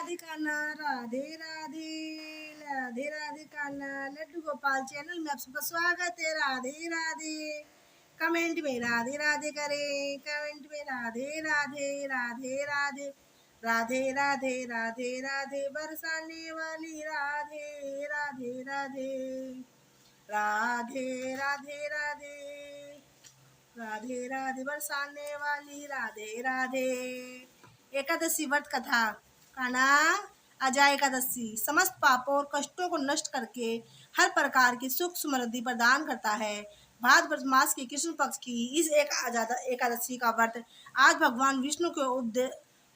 Radhe Kanha, Radhe Radhe, Radhe Radhe Kanha. Laddu Gopal channel में आप सबका स्वागत है। राधे राधे। कमेंट में राधे राधे करें, कमेंट में राधे राधे, राधे राधे, राधे राधे, राधे राधे, बरसाने वाली राधे राधे राधे, राधे राधे राधे, राधे राधे, बरसाने वाली राधे राधे। एकादशी व्रत कथा। कान्हा अजा एकादशी समस्त पापों और कष्टों को नष्ट करके हर प्रकार की सुख समृद्धि प्रदान करता है। भाद्रपद मास के कृष्ण पक्ष की इस एकादशी का व्रत आज भगवान विष्णु के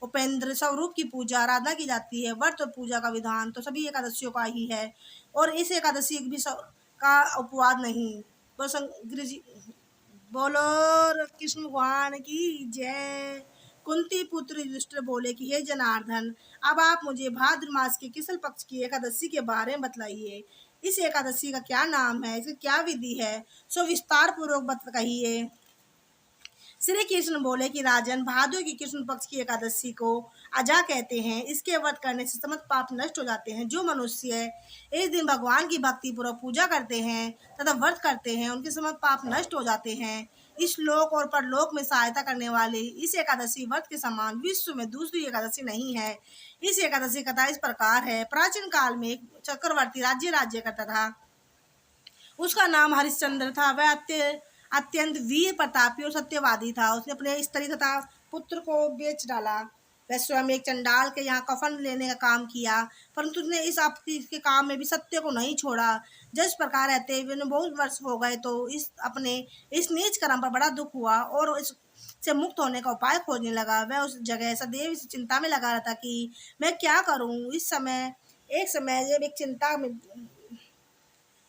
उपेंद्र स्वरूप की पूजा आराधना की जाती है। व्रत और पूजा का विधान तो सभी एकादशियों का ही है और इस एकादशी भी का अपवाद नहीं। बोलो कृष्ण भगवान की जय। कुंती पुत्र युधिष्ठिर बोले कि हे जनार्दन, अब आप मुझे भाद्र मास के कृष्ण पक्ष की एकादशी के बारे में बतलाइए। इस एकादशी का क्या नाम है, इसकी क्या विधि है, सो विस्तार पूर्वक कहिए। श्री कृष्ण बोले कि राजन, भादो की कृष्ण पक्ष की एकादशी को अजा कहते हैं। इसके व्रत करने से समस्त पाप नष्ट हो जाते हैं। जो मनुष्य इस दिन भगवान की भक्ति पूर्वक पूजा करते हैं तथा व्रत करते हैं, उनके समस्त पाप नष्ट हो जाते हैं। इस लोक और परलोक में सहायता करने वाले इस एकादशी व्रत के समान विश्व में दूसरी एकादशी नहीं है। इस एकादशी कथा इस प्रकार है। प्राचीन काल में एक चक्रवर्ती राज्य करता था। उसका नाम हरिश्चंद्र था। वह अत्यंत वीर प्रतापी और सत्यवादी था। उसने अपने स्त्री तथा पुत्र को बेच डाला। वह स्वयं एक चंडाल के यहाँ कफन लेने का काम किया, परंतु उसने इस आपत्ति के काम में भी सत्य को नहीं छोड़ा। जिस प्रकार रहते हुए बहुत वर्ष हो गए तो इस नीच कर्म पर बड़ा दुख हुआ और इससे मुक्त होने का उपाय खोजने लगा। वह उस जगह सदैव इस चिंता में लगा रहता कि मैं क्या करूं। एक समय जब एक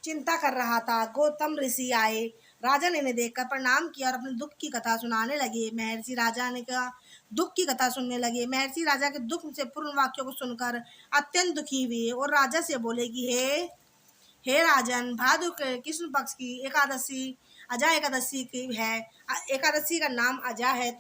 चिंता कर रहा था, गौतम ऋषि आए। राजा ने इन्हें देखकर प्रणाम किया और अपने दुख की कथा सुनाने लगे। महर्षि राजा ने का दुख की कथा सुनने लगे। महर्षि राजा के दुख से पूर्ण वाक्यों को सुनकर अत्यंत दुखी हुए और राजा से बोले कि हे राजन, भादु के कृष्ण पक्ष की एकादशी अजा एकादशी की है। एकादशी का नाम अजा है।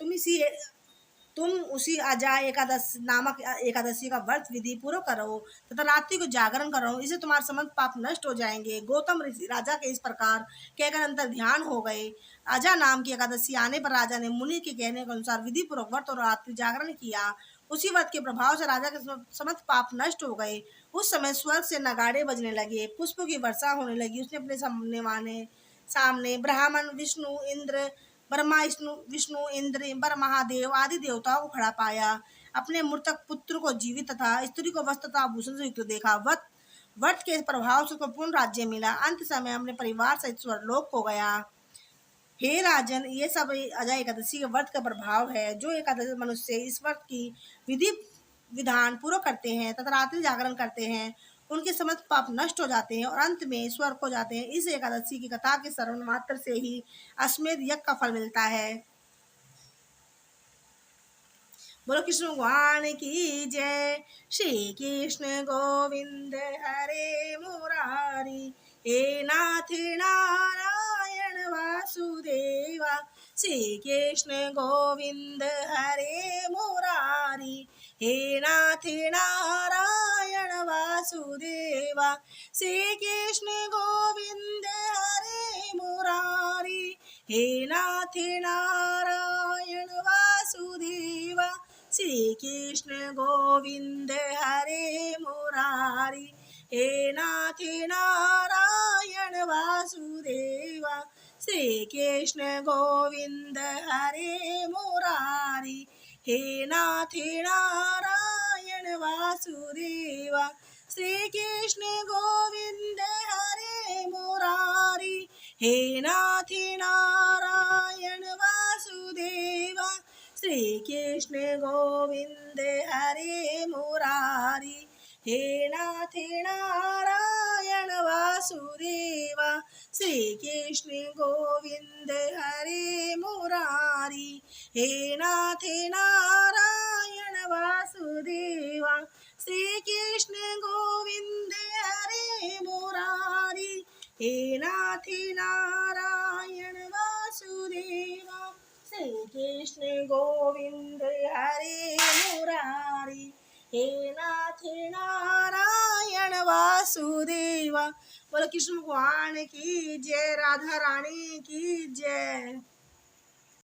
तुम उसी अजा एकादश नामक एकादशी का व्रत विधि पूर्व करो तथा रात्रि को जागरण करो। इससे तुम्हारे समस्त पाप नष्ट हो जाएंगे। गौतम ऋषि राजा के इस प्रकार कहकर अंतर ध्यान हो गए। अजा नाम की एकादशी आने पर राजा ने मुनि के कहने के अनुसार विधि पूर्वक व्रत और रात्रि जागरण किया। उसी व्रत के प्रभाव से राजा के समस्त पाप नष्ट हो गए। उस समय स्वर्ग से नगाड़े बजने लगे, पुष्पों की वर्षा होने लगी। उसने अपने सामने ब्राह्मण, विष्णु, इंद्र, ब्रह्मा, विष्णु, इंद्र, बर महादेव आदि देवताओं को खड़ा पाया। अपने मृतक पुत्र को जीवित तथा स्त्री को वस्त्र तथा आभूषण से युक्त देखा। वट के प्रभाव से उसको पूर्ण राज्य मिला। अंत समय अपने परिवार सहित स्वर्गलोक हो गया। हे राजन, ये सब अजा एकादशी के व्रत का प्रभाव है। जो एकादशी मनुष्य इस व्रत की विधि विधान पूरा करते हैं तथा रात्रि जागरण करते हैं, उनके समस्त पाप नष्ट हो जाते हैं और अंत में स्वर्ग हो जाते हैं। इस एकादशी की कथा के श्रवण मात्र से ही अश्वमेध यज्ञ का फल मिलता है। बोलो कृष्ण भगवान की जय। श्री कृष्ण गोविंद हरे मुरारी, हे नाथ नारायण वासुदेवा। श्री कृष्ण गोविंद हरे मुरारी, हे नाथ नारायण वासुदेवा। श्री कृष्ण गोविंद हरे मुरारी, हे नाथ नारायण वासुदेवा। श्री कृष्ण गोविंद हरे मुरारी, हे नाथ नारायण वासुदेवा। श्री कृष्ण गोविंद हरे मुरारी, हे नाथ नारायण वासुदेवा। श्री कृष्ण गोविंद हरे मुरारी, हे नाथ नारायण वासुदेवा। श्री कृष्ण गोविंद हरे मुरारी, हे नाथ नारायण वासुदेवा। श्री कृष्ण गोविंद हरे मुरारी, हे नाथ नारायण वासुदेवा। श्री कृष्ण गोविंद हरे मुरारी, हे नाथ नारायण वासुदेवा। श्री कृष्ण गोविंद हरे मुरारी, हे नाथ नारायण वासुदेवा। बोलो कृष्ण भगवान की जय, राधा रानी की जय।